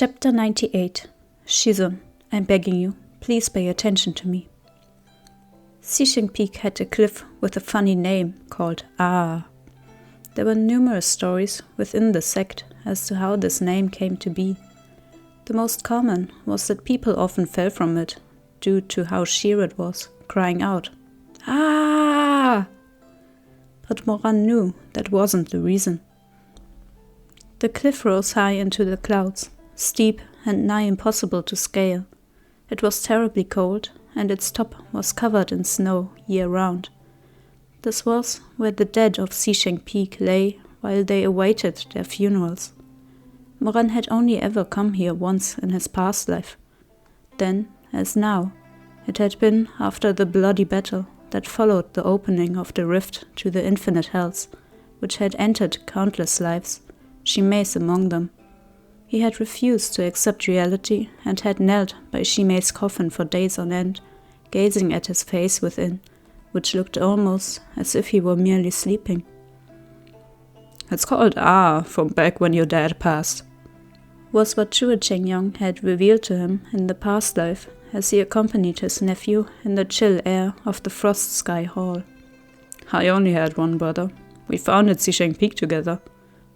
Chapter 98. Shizun, I'm begging you, please pay attention to me. Xixing Peak had a cliff with a funny name called Ah. There were numerous stories within the sect as to how this name came to be. The most common was that people often fell from it due to how sheer it was, crying out, Ah! But Moran knew that wasn't the reason. The cliff rose high into the clouds, steep and nigh impossible to scale. It was terribly cold, and its top was covered in snow year-round. This was where the dead of Xixing Peak lay while they awaited their funerals. Moran had only ever come here once in his past life. Then, as now, it had been after the bloody battle that followed the opening of the rift to the infinite hells, which had entered countless lives, Shi Mei's among them. He had refused to accept reality and had knelt by Shi Mei's coffin for days on end, gazing at his face within, which looked almost as if he were merely sleeping. It's called Ah from back when your dad passed, was what Chu Wanning had revealed to him in the past life as he accompanied his nephew in the chill air of the Frost Sky Hall. I only had one brother. We founded Xixing Peak together.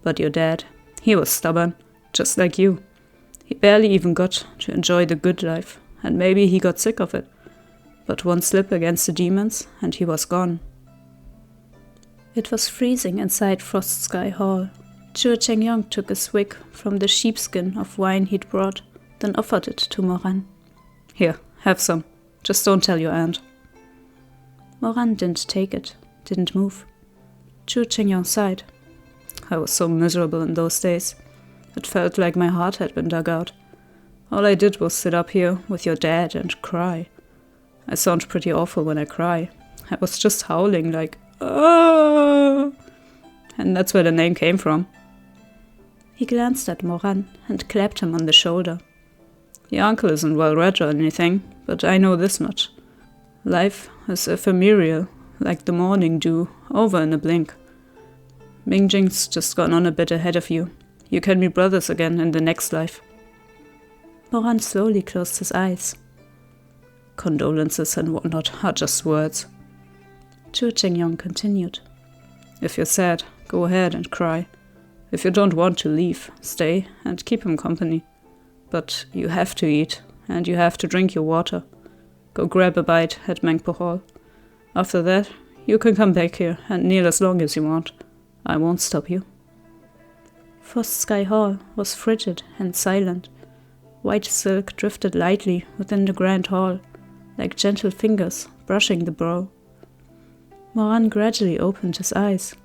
But your dad, he was stubborn, just like you. He barely even got to enjoy the good life, and maybe he got sick of it. But one slip against the demons, and he was gone. It was freezing inside Frost Sky Hall. Chu Wanning took a swig from the sheepskin of wine he'd brought, then offered it to Moran. Here, have some. Just don't tell your aunt. Moran didn't take it, didn't move. Chu Wanning sighed. I was so miserable in those days. It felt like my heart had been dug out. All I did was sit up here with your dad and cry. I sound pretty awful when I cry. I was just howling like, ah! And that's where the name came from. He glanced at Moran and clapped him on the shoulder. Your uncle isn't well read or anything, but I know this much. Life is ephemeral, like the morning dew, over in a blink. Mingjing's just gone on a bit ahead of you. You can be brothers again in the next life. Moran slowly closed his eyes. Condolences and whatnot are just words. Chu Wanning continued. If you're sad, go ahead and cry. If you don't want to leave, stay and keep him company. But you have to eat, and you have to drink your water. Go grab a bite at Mournful Hall. After that, you can come back here and kneel as long as you want. I won't stop you. Frost Sky Hall was frigid and silent. White silk drifted lightly within the grand hall, like gentle fingers brushing the brow. Moran gradually opened his eyes.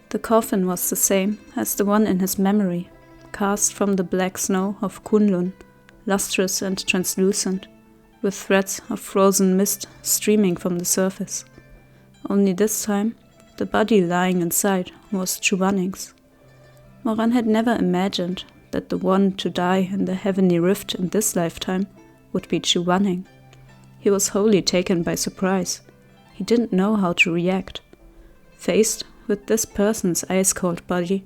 The coffin was the same as the one in his memory, cast from the black snow of Kunlun, lustrous and translucent, with threads of frozen mist streaming from the surface. Only this time, the body lying inside was Chu Wanning's. Moran had never imagined that the one to die in the heavenly rift in this lifetime would be Chu Wanning. He was wholly taken by surprise. He didn't know how to react. Faced with this person's ice-cold body,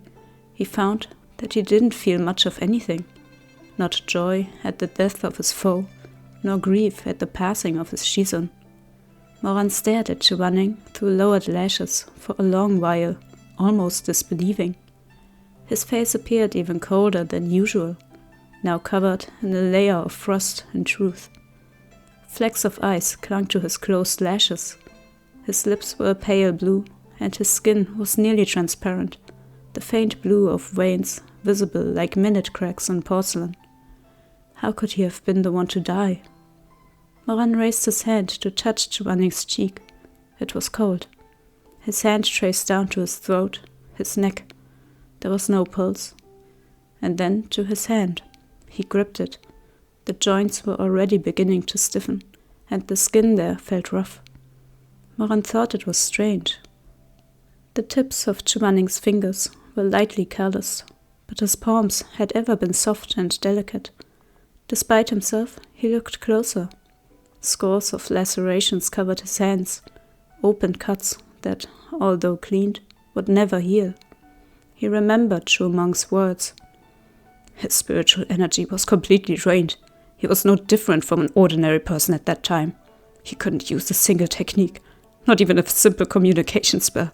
he found that he didn't feel much of anything. Not joy at the death of his foe, nor grief at the passing of his Shizun. Moran stared at Chu Wanning through lowered lashes for a long while, almost disbelieving. His face appeared even colder than usual, now covered in a layer of frost and truth. Flecks of ice clung to his closed lashes. His lips were a pale blue, and his skin was nearly transparent, the faint blue of veins visible like minute cracks in porcelain. How could he have been the one to die? Moran raised his hand to touch Chu Wanning's cheek. It was cold. His hand traced down to his throat, his neck. There was no pulse. And then to his hand. He gripped it. The joints were already beginning to stiffen, and the skin there felt rough. Moran thought it was strange. The tips of Chu Wanning's fingers were lightly calloused, but his palms had ever been soft and delicate. Despite himself, he looked closer. Scores of lacerations covered his hands, open cuts that, although cleaned, would never heal. He remembered Chu Meng's words. His spiritual energy was completely drained. He was no different from an ordinary person at that time. He couldn't use a single technique, not even a simple communication spell.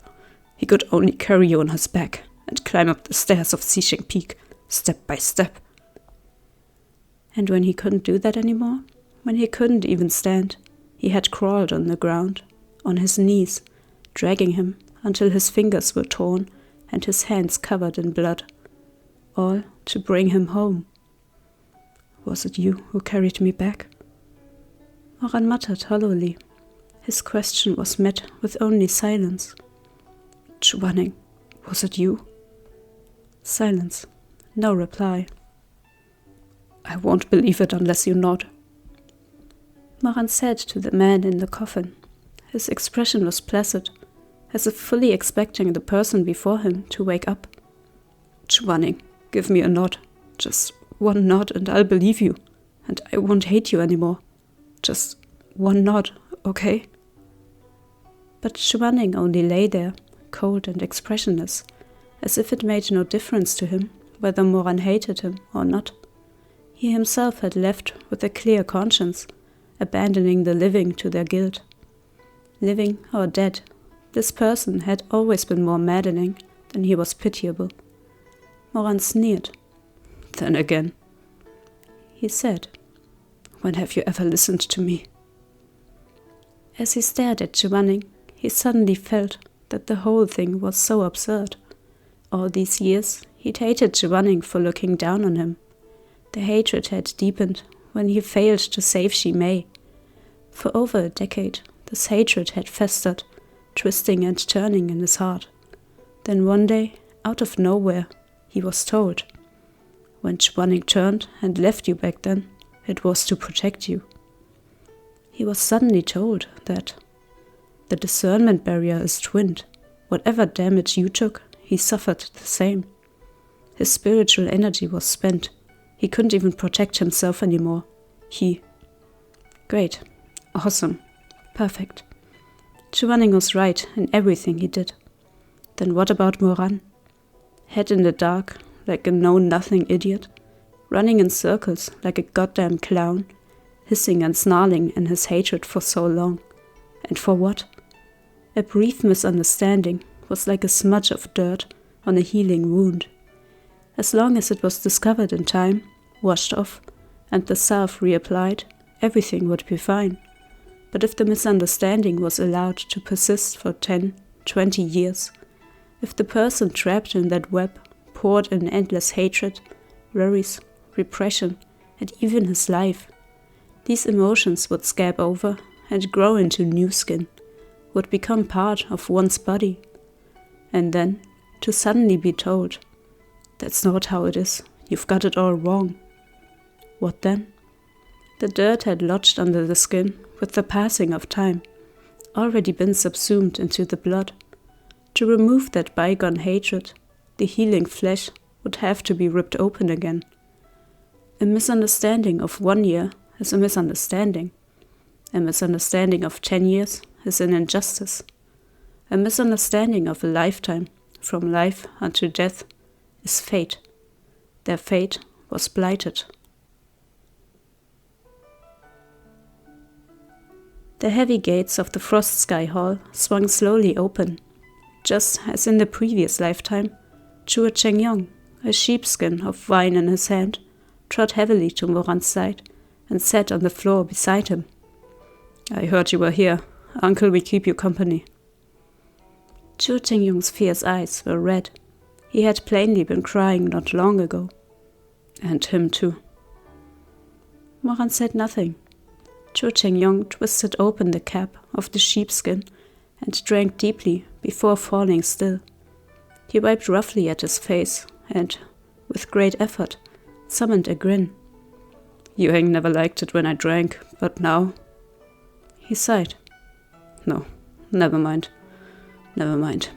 He could only carry you on his back and climb up the stairs of Xixing Peak, step by step. And when he couldn't do that anymore, when he couldn't even stand, he had crawled on the ground, on his knees, dragging him until his fingers were torn and his hands covered in blood, all to bring him home. Was it you who carried me back? Moran muttered hollowly. His question was met with only silence. Chu Wanning, was it you? Silence. No reply. I won't believe it unless you nod. Moran said to the man in the coffin. His expression was placid, as if fully expecting the person before him to wake up. Chu Wanning, give me a nod. Just one nod and I'll believe you. And I won't hate you anymore. Just one nod, okay? But Chu Wanning only lay there, cold and expressionless, as if it made no difference to him whether Moran hated him or not. He himself had left with a clear conscience, abandoning the living to their guilt. Living or dead, this person had always been more maddening than he was pitiable. Moran sneered. Then again, he said, when have you ever listened to me? As he stared at Chu Wanning, he suddenly felt that the whole thing was so absurd. All these years, he'd hated Chu Wanning for looking down on him. The hatred had deepened when he failed to save Shi Mei. For over a decade, this hatred had festered, twisting and turning in his heart. Then one day, out of nowhere, he was told, when Chu Wanning turned and left you back then, it was to protect you. He was suddenly told that the discernment barrier is twinned. Whatever damage you took, he suffered the same. His spiritual energy was spent. He couldn't even protect himself anymore. Great. Awesome. Perfect. Chu Wanning was right in everything he did. Then what about Moran? Head in the dark, like a know-nothing idiot, running in circles like a goddamn clown, hissing and snarling in his hatred for so long. And for what? A brief misunderstanding was like a smudge of dirt on a healing wound. As long as it was discovered in time, washed off, and the salve reapplied, everything would be fine. But if the misunderstanding was allowed to persist for 10, 20 years, if the person trapped in that web poured in endless hatred, worries, repression, and even his life, these emotions would scab over and grow into new skin, would become part of one's body. And then, to suddenly be told, that's not how it is, you've got it all wrong. What then? The dirt had lodged under the skin with the passing of time, already been subsumed into the blood. To remove that bygone hatred, the healing flesh would have to be ripped open again. A misunderstanding of 1 year is a misunderstanding. A misunderstanding of 10 years is an injustice. A misunderstanding of a lifetime, from life unto death, is fate. Their fate was blighted. The heavy gates of the Frost Sky Hall swung slowly open. Just as in the previous lifetime, Chu Wanning, a sheepskin of wine in his hand, trod heavily to Moran's side and sat on the floor beside him. I heard you were here. Uncle will keep you company. Chu Waning's fierce eyes were red. He had plainly been crying not long ago. And him too. Moran said nothing. Chu Wanning twisted open the cap of the sheepskin and drank deeply before falling still. He wiped roughly at his face and, with great effort, summoned a grin. Yuheng never liked it when I drank, but now... He sighed. No, never mind. Never mind.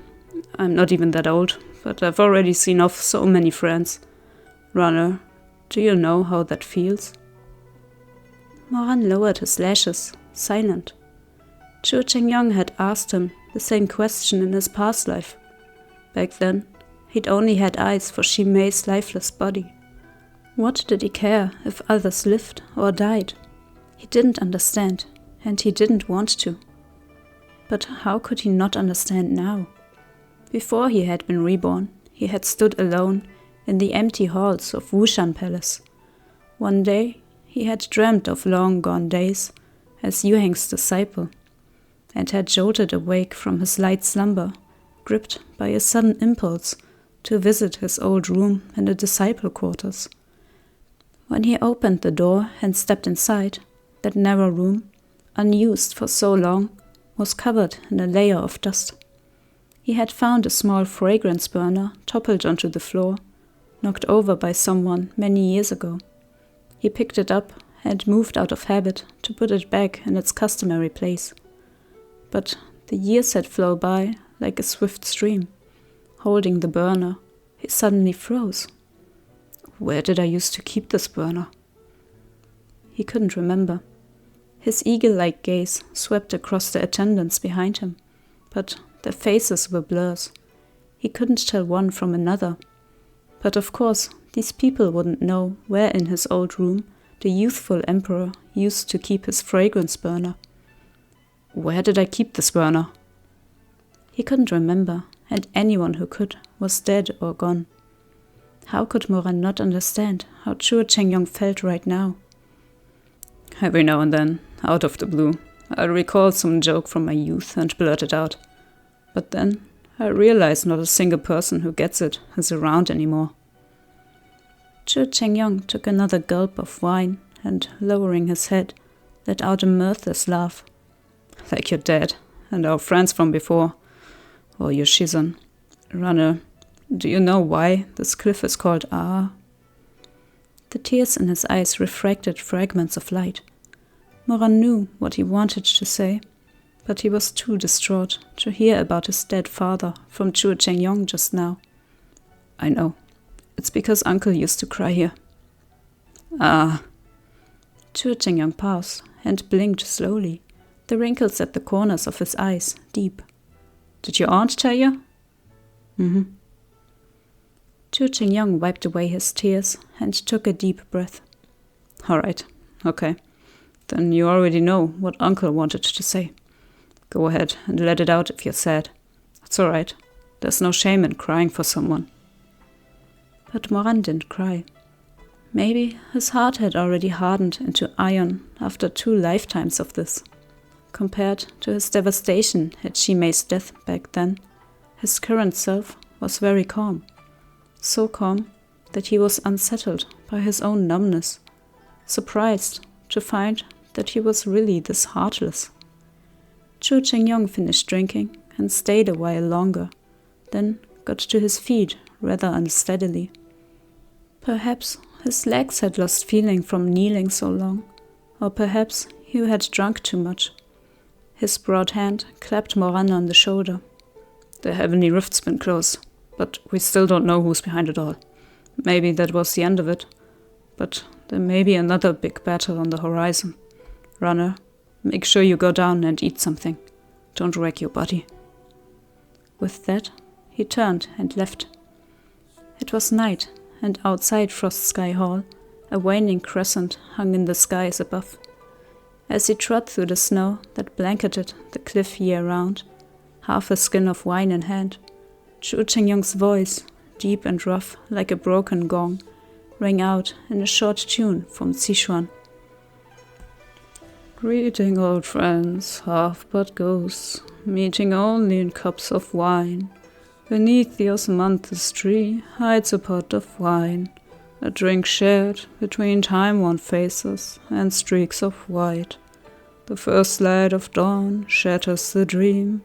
I'm not even that old, but I've already seen off so many friends. Runner, do you know how that feels? Moran lowered his lashes, silent. Chu Wanning had asked him the same question in his past life. Back then, he'd only had eyes for Shi Mei's lifeless body. What did he care if others lived or died? He didn't understand, and he didn't want to. But how could he not understand now? Before he had been reborn, he had stood alone in the empty halls of Wushan Palace. One day, he had dreamt of long-gone days as Yuheng's disciple, and had jolted awake from his light slumber, gripped by a sudden impulse to visit his old room in the disciple quarters. When he opened the door and stepped inside, that narrow room, unused for so long, was covered in a layer of dust. He had found a small fragrance burner toppled onto the floor, knocked over by someone many years ago. He picked it up and moved out of habit to put it back in its customary place. But the years had flown by like a swift stream. Holding the burner, he suddenly froze. Where did I used to keep this burner? He couldn't remember. His eagle-like gaze swept across the attendants behind him, but their faces were blurs. He couldn't tell one from another. But of course, these people wouldn't know where in his old room the youthful emperor used to keep his fragrance burner. Where did I keep this burner? He couldn't remember, and anyone who could was dead or gone. How could Moran not understand how Chu Chengyong felt right now? Every now and then, out of the blue, I recall some joke from my youth and blurt it out. But then I realize not a single person who gets it is around anymore. Chu Chengyong took another gulp of wine and, lowering his head, let out a mirthless laugh. Like your dad and our friends from before, or your Shizun. Runner, do you know why this cliff is called Ah? The tears in his eyes refracted fragments of light. Moran knew what he wanted to say, but he was too distraught to hear about his dead father from Chu Chengyong just now. I know. It's because Uncle used to cry here. Ah. Chu Chengyong paused and blinked slowly, the wrinkles at the corners of his eyes deep. Did your aunt tell you? Mm-hmm. Chu Chengyong wiped away his tears and took a deep breath. All right, okay. Then you already know what Uncle wanted to say. Go ahead and let it out if you're sad. It's all right. There's no shame in crying for someone. But Moran didn't cry. Maybe his heart had already hardened into iron after 2 lifetimes of this. Compared to his devastation at Shi Mei's death back then, his current self was very calm. So calm that he was unsettled by his own numbness, surprised to find that he was really this heartless. Chu Chengyong finished drinking and stayed a while longer, then got to his feet rather unsteadily. Perhaps his legs had lost feeling from kneeling so long, or perhaps he had drunk too much. His broad hand clapped Moran on the shoulder. The heavenly rift's been closed, but we still don't know who's behind it all. Maybe that was the end of it, but there may be another big battle on the horizon. Runner, make sure you go down and eat something. Don't wreck your body. With that, he turned and left. It was night, and outside Frost Sky Hall, a waning crescent hung in the skies above. As he trod through the snow that blanketed the cliff year-round, half a skin of wine in hand, Chu Chengyong's voice, deep and rough like a broken gong, rang out in a short tune from Sichuan. Greeting old friends, half-but ghosts, meeting only in cups of wine. Beneath the osmanthus tree hides a pot of wine, a drink shared between time-worn faces and streaks of white. The first light of dawn shatters the dream,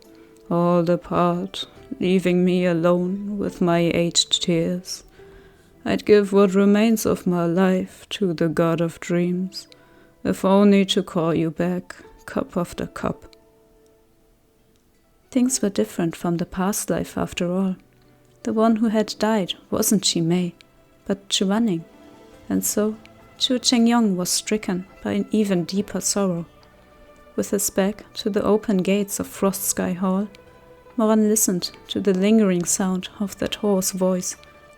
all depart, leaving me alone with my aged tears. I'd give what remains of my life to the god of dreams, if only to call you back, cup after cup. Things were different from the past life after all. The one who had died wasn't Shi Mei, but Chu Wanning, and so Chu Chengyong was stricken by an even deeper sorrow. With his back to the open gates of Frost Sky Hall, Moran listened to the lingering sound of that hoarse voice,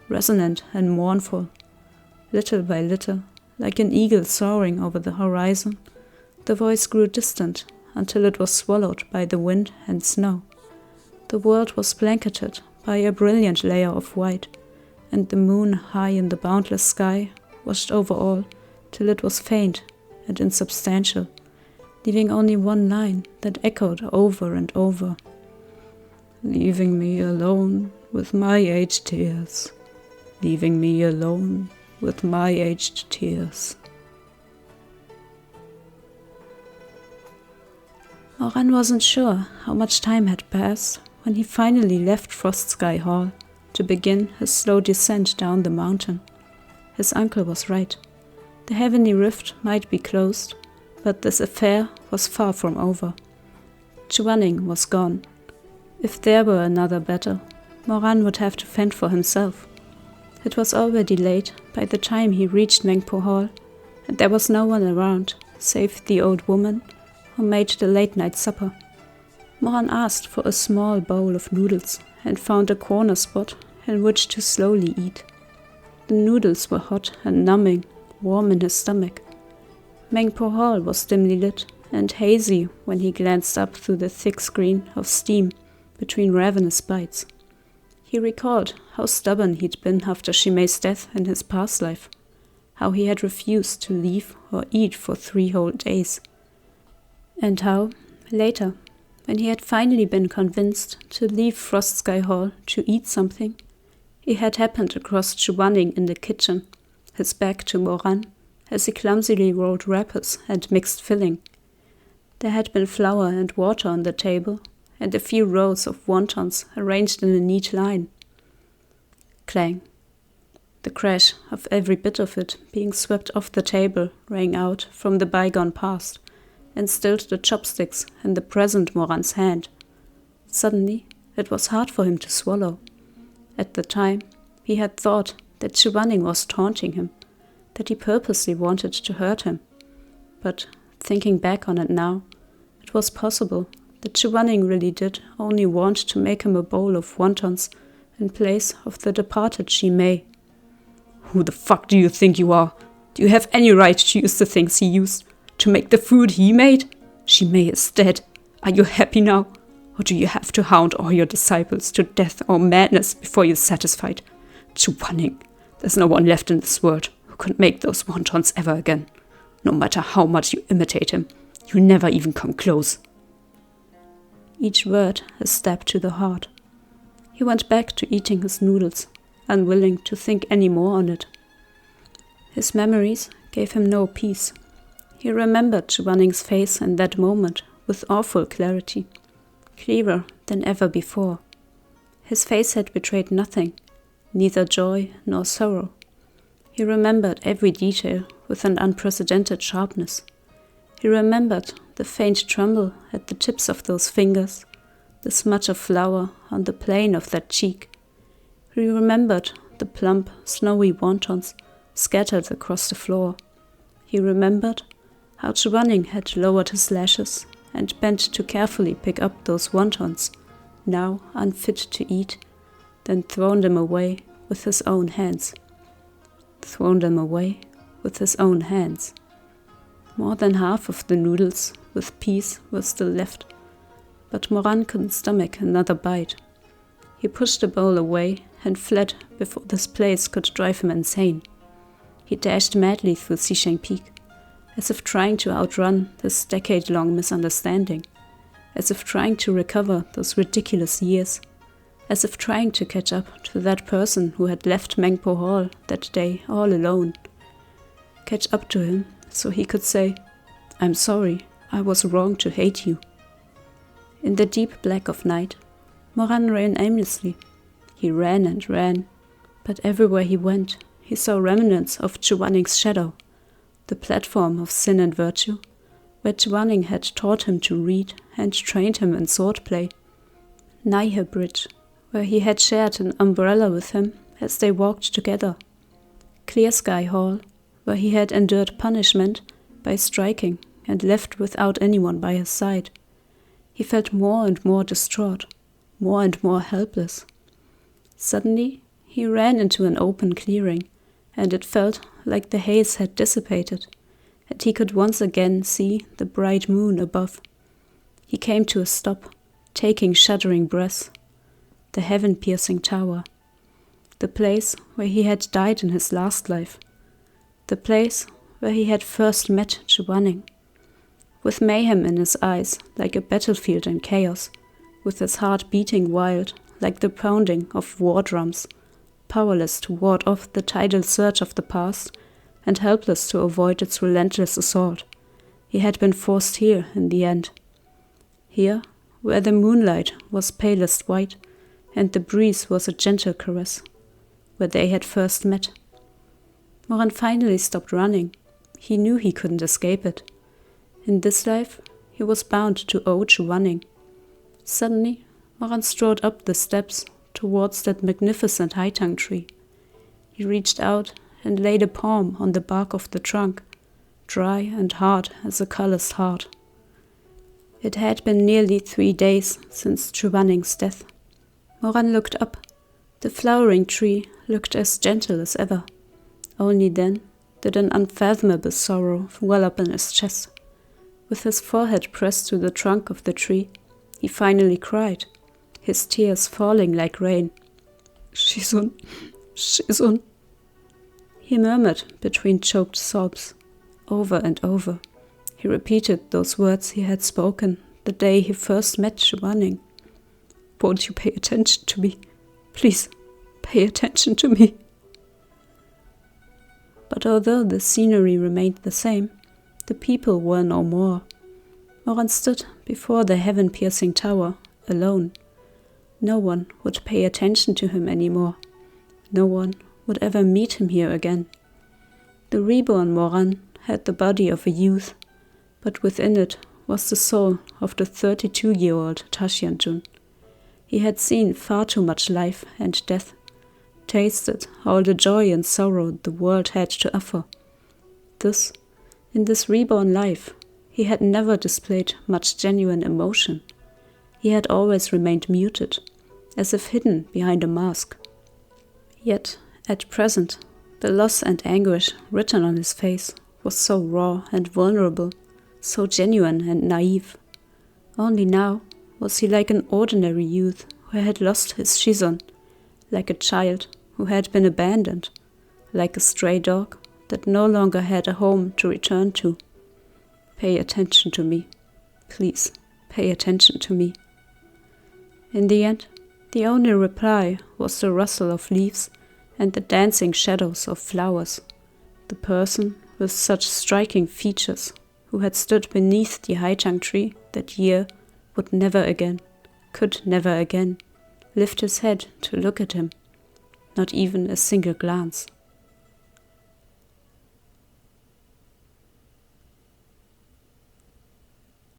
resonant and mournful. Little by little, like an eagle soaring over the horizon, the voice grew distant until it was swallowed by the wind and snow. The world was blanketed by a brilliant layer of white, and the moon high in the boundless sky washed over all till it was faint and insubstantial, leaving only one line that echoed over and over. Leaving me alone with my aged tears. Leaving me alone with my aged tears. Moran wasn't sure how much time had passed when he finally left Frost Sky Hall to begin his slow descent down the mountain. His uncle was right. The heavenly rift might be closed, but this affair was far from over. Chu Wanning was gone. If there were another battle, Moran would have to fend for himself. It was already late by the time he reached Mournful Hall, and there was no one around, save the old woman who made the late-night supper. Moran asked for a small bowl of noodles and found a corner spot in which to slowly eat. The noodles were hot and numbing, warm in his stomach. Mournful Hall was dimly lit and hazy when he glanced up through the thick screen of steam between ravenous bites. He recalled how stubborn he'd been after Shi Mei's death in his past life, how he had refused to leave or eat for 3 whole days, and how, later, when he had finally been convinced to leave Frost Sky Hall to eat something, he had happened across Chu Wanning in the kitchen, his back to Moran, as he clumsily rolled wrappers and mixed filling. There had been flour and water on the table, and a few rows of wontons arranged in a neat line. Clang. The crash of every bit of it being swept off the table rang out from the bygone past, and stilled the chopsticks in the present Moran's hand. Suddenly, it was hard for him to swallow. At the time, he had thought that Chu Wanning was taunting him, that he purposely wanted to hurt him. But, thinking back on it now, it was possible that Chu Wanning really did only want to make him a bowl of wontons in place of the departed Shi Mei. Who the fuck do you think you are? Do you have any right to use the things he used? To make the food he made? Shi Mei is dead. Are you happy now? Or do you have to hound all your disciples to death or madness before you're satisfied? Chu Wanning, there's no one left in this world who could make those wontons ever again. No matter how much you imitate him, you'll never even come close. Each word a stab to the heart. He went back to eating his noodles, unwilling to think any more on it. His memories gave him no peace. He remembered Chu Wanning's face in that moment with awful clarity, clearer than ever before. His face had betrayed nothing, neither joy nor sorrow. He remembered every detail with an unprecedented sharpness. He remembered the faint tremble at the tips of those fingers, the smudge of flour on the plane of that cheek. He remembered the plump, snowy wontons scattered across the floor. He remembered how Chu Wanning had lowered his lashes and bent to carefully pick up those wontons, now unfit to eat, then thrown them away with his own hands. Thrown them away with his own hands. More than half of the noodles with peas were still left, but Moran couldn't stomach another bite. He pushed the bowl away and fled before this place could drive him insane. He dashed madly through Xisheng Peak, as if trying to outrun this decade-long misunderstanding, as if trying to recover those ridiculous years, as if trying to catch up to that person who had left Mournful Hall that day all alone. Catch up to him so he could say, "I'm sorry, I was wrong to hate you." In the deep black of night, Moran ran aimlessly. He ran and ran, but everywhere he went, he saw remnants of Chu Wanning's shadow, the platform of sin and virtue, where Chu Wanning had taught him to read and trained him in swordplay. Naihe Bridge, where he had shared an umbrella with him as they walked together. Clear Sky Hall, where he had endured punishment by striking and left without anyone by his side. He felt more and more distraught, more and more helpless. Suddenly, he ran into an open clearing and it felt like the haze had dissipated, and he could once again see the bright moon above. He came to a stop, taking shuddering breaths. The heaven-piercing tower. The place where he had died in his last life. The place where he had first met Chu Wanning. With mayhem in his eyes, like a battlefield in chaos, with his heart beating wild, like the pounding of war drums, powerless to ward off the tidal surge of the past, and helpless to avoid its relentless assault. He had been forced here in the end. Here, where the moonlight was palest white, and the breeze was a gentle caress, where they had first met. Moran finally stopped running. He knew he couldn't escape it. In this life, he was bound to owe Chu Wanning. Suddenly, Moran strode up the steps towards that magnificent haitang tree. He reached out and laid a palm on the bark of the trunk, dry and hard as a calloused heart. It had been nearly 3 days since Chu Wanning's death. Moran looked up. The flowering tree looked as gentle as ever. Only then did an unfathomable sorrow well up in his chest. With his forehead pressed to the trunk of the tree, he finally cried, his tears falling like rain. "Shizun, Shizun," he murmured between choked sobs. Over and over, he repeated those words he had spoken the day he first met Chu Wanning. "Won't you pay attention to me? Please, pay attention to me." But although the scenery remained the same, the people were no more. Moran stood before the heaven-piercing tower, alone. No one would pay attention to him anymore. No one would ever meet him here again. The reborn Moran had the body of a youth, but within it was the soul of the 32-year-old Tashianjun. He had seen far too much life and death, tasted all the joy and sorrow the world had to offer. In this reborn life, he had never displayed much genuine emotion. He had always remained muted, as if hidden behind a mask. Yet, at present, the loss and anguish written on his face was so raw and vulnerable, so genuine and naive. Only now was he like an ordinary youth who had lost his Shizun, like a child who had been abandoned, like a stray dog that no longer had a home to return to. "Pay attention to me. Please, pay attention to me." In the end, the only reply was the rustle of leaves and the dancing shadows of flowers. The person with such striking features who had stood beneath the haitang tree that year would never again, could never again, lift his head to look at him, not even a single glance.